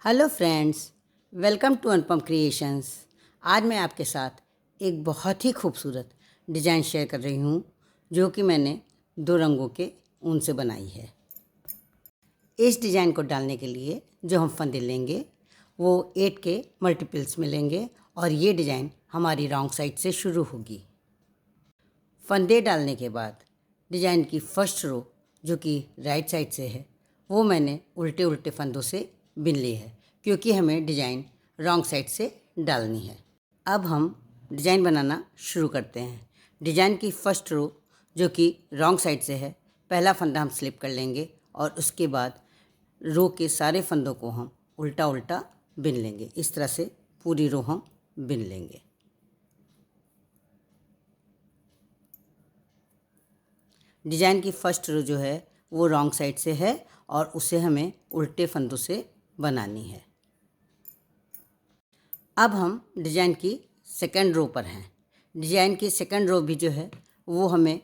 Hello friends, welcome to Anupam creations. आज मैं आपके साथ एक बहुत ही खूबसूरत डिज़ाइन शेयर कर रही हूँ जो कि मैंने 2 रंगों के ऊन से बनाई है। इस डिज़ाइन को डालने के लिए जो हम फंदे लेंगे वो 8 के मल्टीपल्स में लेंगे और ये डिज़ाइन हमारी रॉन्ग साइड से शुरू होगी। फंदे डालने के बाद डिज़ाइन की फर्स्ट रो जो कि राइट साइड से है वो मैंने उल्टे उल्टे फंदों से बिन ली है क्योंकि हमें डिज़ाइन रॉन्ग साइड से डालनी है। अब हम डिज़ाइन बनाना शुरू करते हैं। डिज़ाइन की फर्स्ट रो जो कि रॉन्ग साइड से है, पहला फंदा हम स्लिप कर लेंगे और उसके बाद रो के सारे फंदों को हम उल्टा उल्टा बिन लेंगे। इस तरह से पूरी रो हम बिन लेंगे। डिज़ाइन की फर्स्ट रो जो है वो रॉन्ग साइड से है और उसे हमें उल्टे फंदों से बनानी है। अब हम डिज़ाइन की सेकंड रो पर हैं। डिज़ाइन की सेकंड रो भी जो है वो हमें,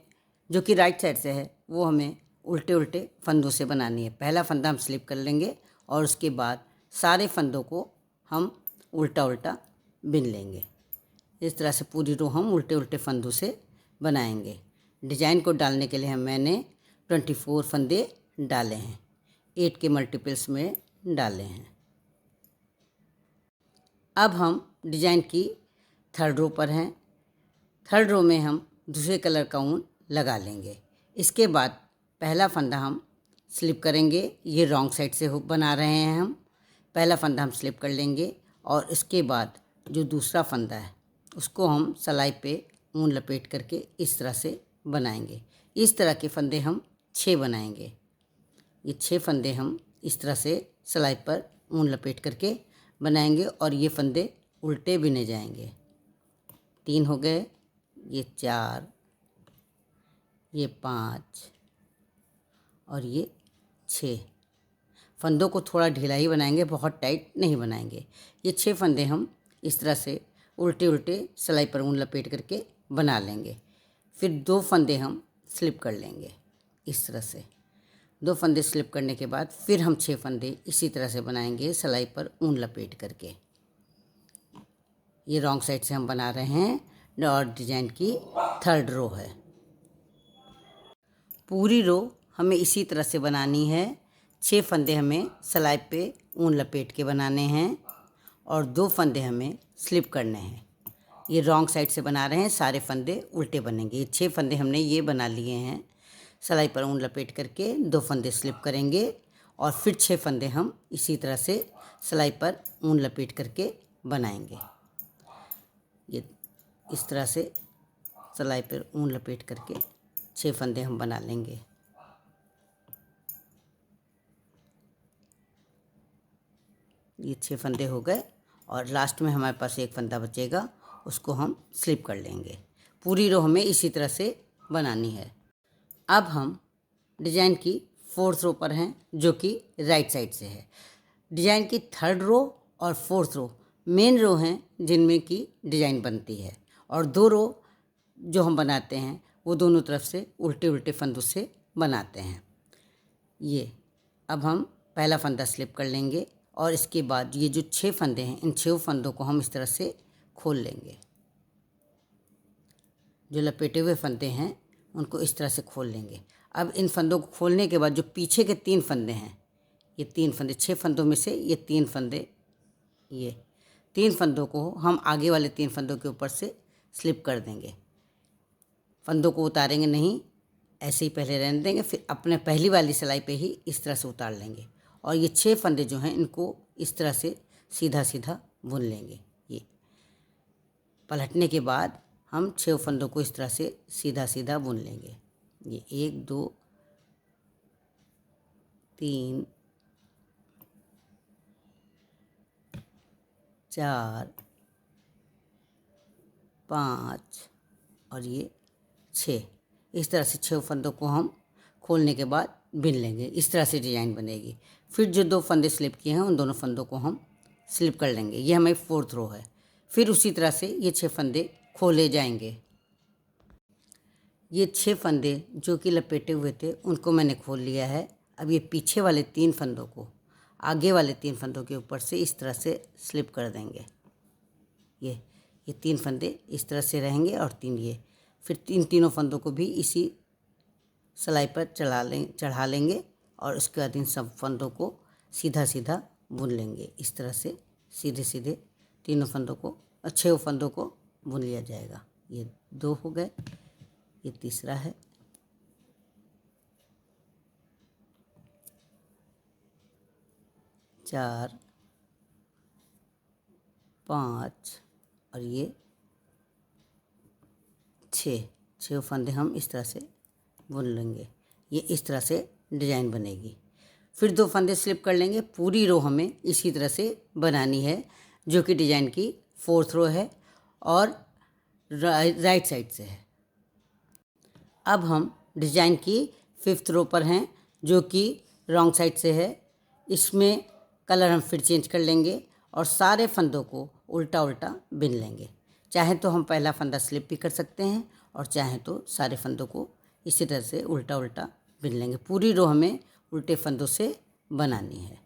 जो कि राइट साइड से है, वो हमें उल्टे उल्टे फंदों से बनानी है। पहला फंदा हम स्लिप कर लेंगे और उसके बाद सारे फंदों को हम उल्टा उल्टा बिन लेंगे। इस तरह से पूरी रो हम उल्टे उल्टे फंदों से बनाएंगे। डिज़ाइन को डालने के लिए मैंने 24 फंदे डाले हैं, 8 के मल्टीपल्स में डाले हैं। अब हम डिज़ाइन की थर्ड रो पर हैं। थर्ड रो में हम दूसरे कलर का ऊन लगा लेंगे। इसके बाद पहला फंदा हम स्लिप करेंगे। ये रॉन्ग साइड से हुक बना रहे हैं हम। पहला फंदा हम स्लिप कर लेंगे और इसके बाद जो दूसरा फंदा है उसको हम सलाई पे ऊन लपेट करके इस तरह से बनाएंगे। इस तरह के फंदे हम 6 बनाएंगे। ये 6 फंदे हम इस तरह से सलाई पर ऊन लपेट करके बनाएंगे और ये फंदे उल्टे बिने जाएंगे। 3 हो गए, ये 4, ये 5 और ये 6। फंदों को थोड़ा ढीला ही बनाएंगे, बहुत टाइट नहीं बनाएंगे। ये 6 फंदे हम इस तरह से उल्टे उल्टे सलाई पर ऊन लपेट करके बना लेंगे। फिर 2 फंदे हम स्लिप कर लेंगे इस तरह से। 2 फंदे स्लिप करने के बाद फिर हम 6 फंदे इसी तरह से बनाएंगे सलाई पर ऊन लपेट करके। ये रॉन्ग साइड से हम बना रहे हैं और डिज़ाइन की थर्ड रो है। पूरी रो हमें इसी तरह से बनानी है। 6 फंदे हमें सलाई पे ऊन लपेट के बनाने हैं और 2 फंदे हमें स्लिप करने हैं। ये रॉन्ग साइड से बना रहे हैं, सारे फंदे उल्टे बनेंगे। ये 6 फंदे हमने ये बना लिए हैं सलाई पर ऊन लपेट करके। 2 फंदे स्लिप करेंगे और फिर 6 फंदे हम इसी तरह से सलाई पर ऊन लपेट करके बनाएंगे। ये इस तरह से सलाई पर ऊन लपेट करके 6 फंदे हम बना लेंगे। ये 6 फंदे हो गए और लास्ट में हमारे पास एक फंदा बचेगा, उसको हम स्लिप कर लेंगे। पूरी रो हमें इसी तरह से बनानी है। अब हम डिज़ाइन की फोर्थ रो पर हैं जो कि राइट साइड से है। डिज़ाइन की थर्ड रो और फोर्थ रो मेन रो हैं जिनमें की डिज़ाइन बनती है और 2 रो जो हम बनाते हैं वो दोनों तरफ से उल्टे उल्टे फंदों से बनाते हैं। ये अब हम पहला फंदा स्लिप कर लेंगे और इसके बाद ये जो 6 फंदे हैं इन 6 फंदों को हम इस तरह से खोल लेंगे। जो लपेटे हुए फंदे हैं उनको इस तरह से खोल लेंगे। अब इन फंदों को खोलने के बाद जो पीछे के 3 फंदे हैं, ये 3 फंदे, 6 फंदों में से ये 3 फंदे, ये 3 फंदों को हम आगे वाले 3 फंदों के ऊपर से स्लिप कर देंगे। फंदों को उतारेंगे नहीं, ऐसे ही पहले रहने देंगे, फिर अपने पहली वाली सिलाई पे ही इस तरह से उतार लेंगे और ये 6 फंदे जो हैं इनको इस तरह से सीधा सीधा बुन लेंगे। ये पलटने के बाद हम 6 फंदों को इस तरह से सीधा सीधा बुन लेंगे। ये 1 2 3 4 5 और ये 6। इस तरह से 6 फंदों को हम खोलने के बाद बिन लेंगे। इस तरह से डिज़ाइन बनेगी। फिर जो 2 फंदे स्लिप किए हैं उन दोनों फंदों को हम स्लिप कर लेंगे। ये हमारी फोर्थ रो है। फिर उसी तरह से ये 6 फंदे खोले जाएंगे। ये 6 फंदे जो कि लपेटे हुए थे उनको मैंने खोल लिया है। अब ये पीछे वाले 3 फंदों को आगे वाले 3 फंदों के ऊपर से इस तरह से स्लिप कर देंगे। ये 3 फंदे इस तरह से रहेंगे और 3 ये, फिर तीनों फंदों को भी इसी सिलाई पर चढ़ा लेंगे और उसके बाद इन सब फंदों को सीधा सीधा बुन लेंगे। इस तरह से सीधे सीधे तीनों फंदों को, 6 फंदों को बुन लिया जाएगा। ये 2 हो गए, ये तीसरा है, चार, 5 और ये 6 फंदे हम इस तरह से बुन लेंगे। ये इस तरह से डिजाइन बनेगी। फिर 2 फंदे स्लिप कर लेंगे। पूरी रो हमें इसी तरह से बनानी है, जो कि डिजाइन की 4th रो है और राइट साइड से है। अब हम डिजाइन की 5th रो पर हैं, जो कि रॉन्ग साइड से है। इसमें कलर हम फिर चेंज कर लेंगे और सारे फंदों को उल्टा उल्टा बिन लेंगे। चाहे तो हम पहला फंदा स्लिप भी कर सकते हैं और चाहे तो सारे फंदों को इसी तरह से उल्टा उल्टा बिन लेंगे। पूरी रो हमें उल्टे फंदों से बनानी है।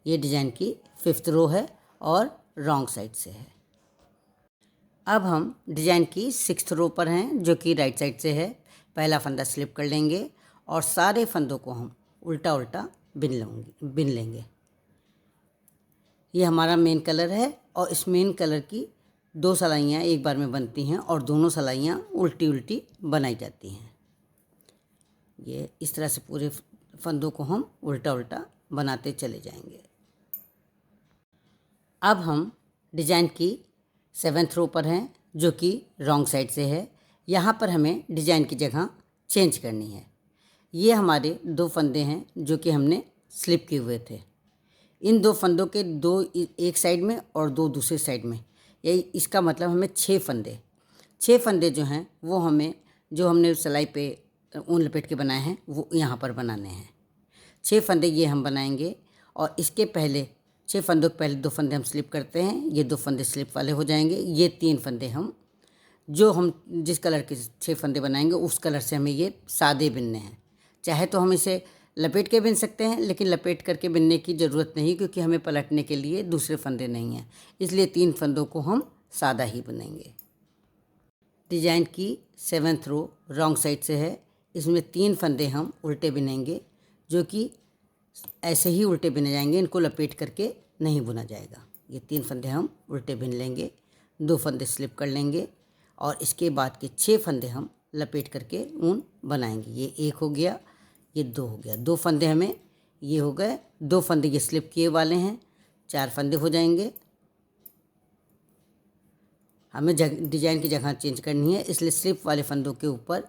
ये डिजाइन की 5th रो है और रॉन्ग साइड से है। अब हम डिजाइन की 6th रो पर हैं, जो कि राइट साइड से है। पहला फंदा स्लिप कर लेंगे और सारे फंदों को हम उल्टा उल्टा बिन लेंगे। ये हमारा मेन कलर है और इस मेन कलर की 2 सिलाइयाँ एक बार में बनती हैं और दोनों सिलाइयाँ उल्टी उल्टी बनाई जाती हैं। ये इस तरह से पूरे फंदों को हम उल्टा उल्टा बनाते चले जाएंगे। अब हम डिजाइन की 7th रो पर हैं, जो कि रॉन्ग साइड से है। यहाँ पर हमें डिजाइन की जगह चेंज करनी है। ये हमारे 2 फंदे हैं जो कि हमने स्लिप किए हुए थे। इन 2 फंदों के 2 एक साइड में और 2 दूसरे साइड में, यही इसका मतलब हमें 6 फंदे जो हैं वो हमें, जो हमने सिलाई पे ऊन लपेट के बनाए हैं, वो यहाँ पर बनाने हैं। 6 फंदे ये हम बनाएंगे और इसके पहले 6 फंदों के पहले 2 फंदे हम स्लिप करते हैं। ये 2 फंदे स्लिप वाले हो जाएंगे। ये 3 फंदे हम जिस कलर के 6 फंदे बनाएंगे उस कलर से हमें ये सादे बिनने हैं। चाहे तो हम इसे लपेट के बिन सकते हैं, लेकिन लपेट करके बिनने की ज़रूरत नहीं, क्योंकि हमें पलटने के लिए दूसरे फंदे नहीं हैं। इसलिए 3 फंदों को हम सादा ही बुनेंगे। डिजाइन की 7th रो रॉन्ग साइड से है। इसमें 3 फंदे हम उल्टे बिनेंगे, जो कि ऐसे ही उल्टे बिने जाएंगे, इनको लपेट करके नहीं बुना जाएगा। ये 3 फंदे हम उल्टे बिन लेंगे, 2 फंदे स्लिप कर लेंगे और इसके बाद के 6 फंदे हम लपेट करके ऊन बनाएंगे। ये 1 हो गया, ये 2 हो गया। 2 फंदे हमें ये हो गए, 2 फंदे ये स्लिप किए वाले हैं, 4 फंदे हो जाएंगे। हमें डिजाइन की जगह चेंज करनी है, इसलिए स्लिप वाले फंदों के ऊपर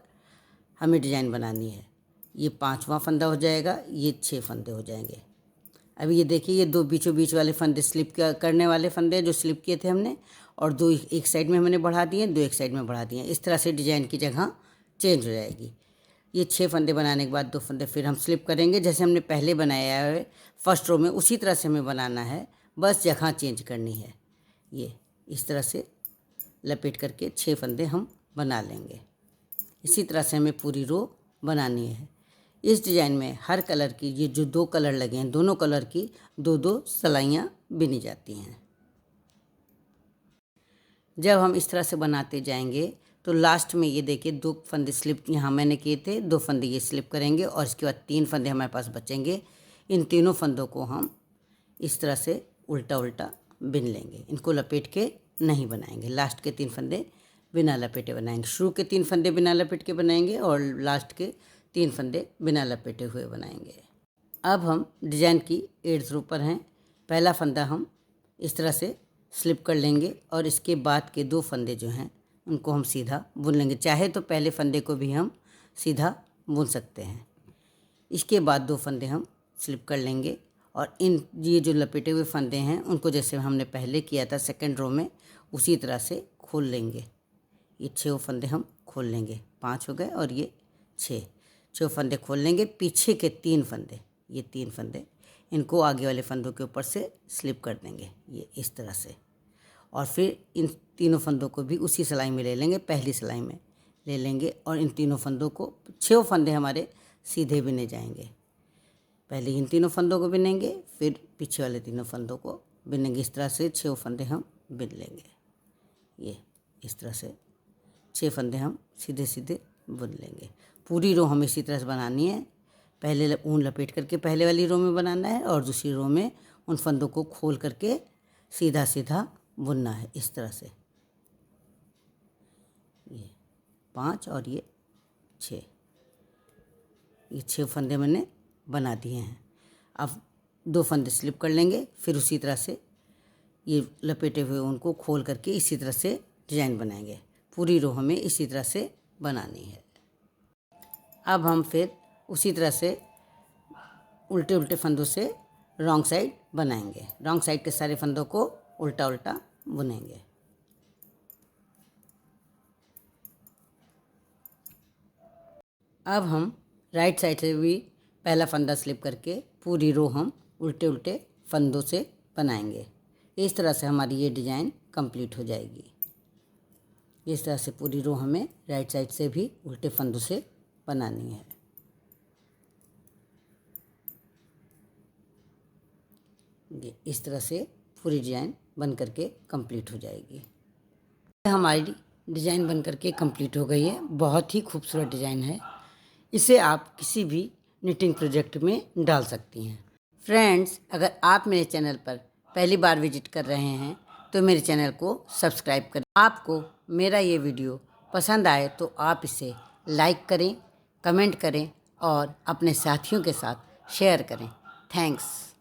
हमें डिजाइन बनानी है। ये 5वां फंदा हो जाएगा, ये 6 फंदे हो जाएंगे। अभी ये देखिए, ये 2 बीचों बीच वाले फंदे स्लिप करने वाले फंदे जो स्लिप किए थे हमने, और 2 एक साइड में हमने बढ़ा दिए, 2 एक साइड में बढ़ा दिए। इस तरह से डिजाइन की जगह चेंज हो जाएगी। ये 6 फंदे बनाने के बाद 2 फंदे फिर हम स्लिप करेंगे, जैसे हमने पहले बनाया है फर्स्ट रो में, उसी तरह से हमें बनाना है, बस जगह चेंज करनी है। ये इस तरह से लपेट करके 6 फंदे हम बना लेंगे। इसी तरह से हमें पूरी रो बनानी है। इस डिज़ाइन में हर कलर की, ये जो 2 कलर लगे हैं, दोनों कलर की 2-2 सिलाइयाँ बिनी जाती हैं। जब हम इस तरह से बनाते जाएंगे तो लास्ट में ये देखिए 2 फंदे स्लिप यहाँ मैंने किए थे, 2 फंदे ये स्लिप करेंगे और इसके बाद 3 फंदे हमारे पास बचेंगे। इन तीनों फंदों को हम इस तरह से उल्टा उल्टा बिन लेंगे, इनको लपेट के नहीं बनाएंगे। लास्ट के 3 फंदे बिना लपेटे बनाएंगे। शुरू के 3 फंदे बिना लपेट के बनाएंगे और लास्ट के 3 फंदे बिना लपेटे हुए बनाएंगे। अब हम डिजाइन की 8th रो पर हैं। पहला फंदा हम इस तरह से स्लिप कर लेंगे और इसके बाद के 2 फंदे जो हैं उनको हम सीधा बुन लेंगे। चाहे तो पहले फंदे को भी हम सीधा बुन सकते हैं। इसके बाद 2 फंदे हम स्लिप कर लेंगे और ये जो लपेटे हुए फंदे हैं उनको जैसे हमने पहले किया था 2nd रो में, उसी तरह से खोल लेंगे। ये 6 फंदे हम खोल लेंगे, 5 हो गए और ये 6 फंदे खोल लेंगे। पीछे के 3 फंदे, ये 3 फंदे, इनको आगे वाले फंदों के ऊपर से स्लिप कर देंगे, ये इस तरह से। और फिर इन तीनों फंदों को भी उसी सिलाई में ले लेंगे, पहली सिलाई में ले लेंगे और इन तीनों फंदों को 6 फंदे हमारे सीधे बिने जाएंगे। पहले इन तीनों फंदों को बिनेंगे, फिर पीछे वाले तीनों फंदों को बिनेंगे। इस तरह से 6 फंदे हम बिन लेंगे। ये इस तरह से 6 फंदे हम सीधे सीधे बुन लेंगे। पूरी रो हमें इसी तरह से बनानी है। पहले ऊन लपेट करके पहले वाली रो में बनाना है और दूसरी रो में उन फंदों को खोल करके सीधा सीधा बुनना है इस तरह से। ये 5 और ये 6, ये 6 फंदे मैंने बना दिए हैं। अब 2 फंदे स्लिप कर लेंगे, फिर उसी तरह से ये लपेटे हुए उनको खोल करके इसी तरह से डिजाइन बनाएंगे। पूरी रो हमें इसी तरह से बनानी है। अब हम फिर उसी तरह से उल्टे उल्टे फंदों से रॉन्ग साइड बनाएंगे। रॉन्ग साइड के सारे फंदों को उल्टा उल्टा बुनेंगे। अब हम राइट साइड से भी पहला फंदा स्लिप करके पूरी रो हम उल्टे उल्टे फंदों से बनाएंगे। इस तरह से हमारी ये डिज़ाइन कंप्लीट हो जाएगी। इस तरह से पूरी रो हमें राइट साइड से भी उल्टे फंदों से बनानी है। ये इस तरह से पूरी डिज़ाइन बन करके कंप्लीट हो जाएगी। हमारी डिज़ाइन बन करके कंप्लीट हो गई है। बहुत ही खूबसूरत डिज़ाइन है। इसे आप किसी भी निटिंग प्रोजेक्ट में डाल सकती हैं। फ्रेंड्स, अगर आप मेरे चैनल पर पहली बार विजिट कर रहे हैं तो मेरे चैनल को सब्सक्राइब करें। आपको मेरा ये वीडियो पसंद आए तो आप इसे लाइक करें, कमेंट करें और अपने साथियों के साथ शेयर करें। थैंक्स।